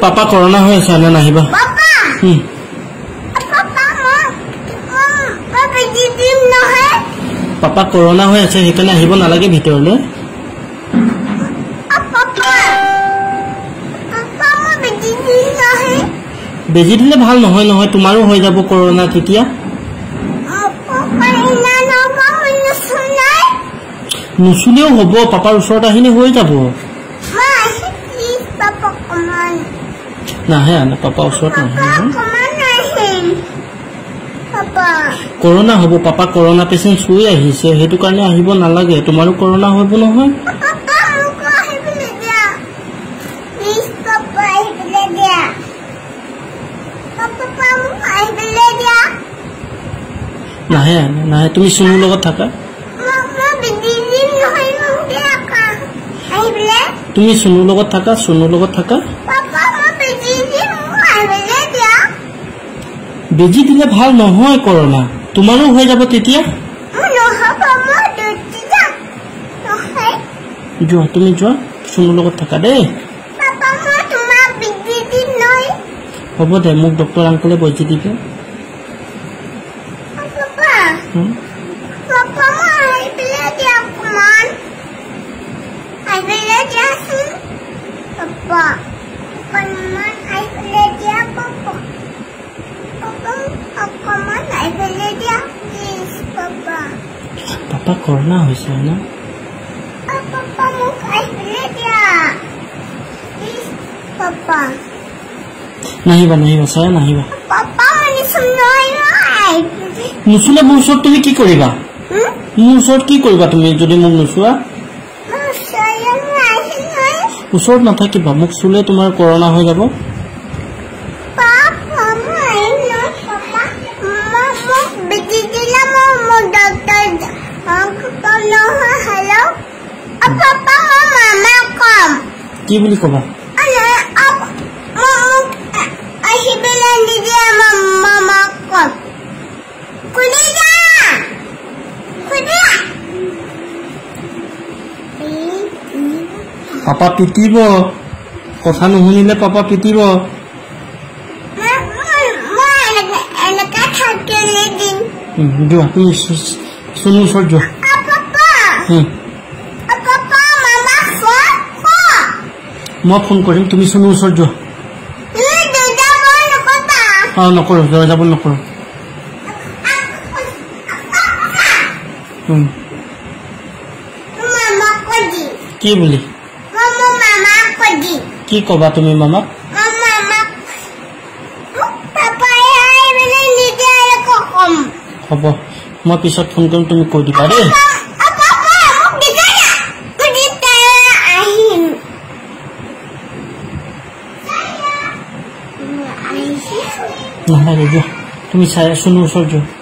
papa corona হৈ আছে না নাহিবা পাপা কৰোণা হৈ আছে সেইকাৰণে আহিব নালাগে ভিতৰলৈ বেজি দিলে ভাল নহয় নহয় তোমাৰো হৈ যাব কৰোণা তেতিয়া নুচুলেও হ'ব পাপাৰ ওচৰত আহিলে হৈ যাব নাহে আনে পাপা ওচৰত নাহে কৰোণা হ'ব পাপা কৰোণা পেচেণ্ট চুই আহিছে সেইটো কাৰণে আহিব নালাগে তোমাৰো কৰোণা হ'ব নহয় নাহে আনে নাহে তুমি চুনুৰ লগত থাকা তুমি চুনুৰ লগত থাকা বেজি দিলে ভাল নহয় কৰোণা তোমাৰো হৈ যাব তেতিয়া যোৱা তুমি যোৱা চুনুৰ লগত থাকা দেই হ'ব দে মোক ডক্টৰ আংকলে বেজি দিব পাপা কৰোণা হৈছে না নাহিবা নাহিবা চাই নাহিবা নুচুলে মোৰ ওচৰত তুমি কি কৰিবা মোৰ ওচৰত কি কৰিবা তুমি যদি মোক নুচুৱা ওচৰত নাথাকিবা মোক চুলে তোমাৰ কৰোণা হৈ যাব কি বুলি কবা পাপা পিটিব কথা নুশুনিলে পাপা পিটিব যোৱা তুমি চুনুৰ ওচৰত যোৱা মই ফোন কৰিম তুমি চুনুৰ ওচৰত যোৱা নকৰো দৰ্জা বন্ধ নকৰো কি বুলি কি কবা তুমি মামাক হ'ব মই পিছত ফোন কৰিম তুমি কৈ দিবা দেই নালাগে যোৱা তুমি চাই চুনুৰ ওচৰত যোৱা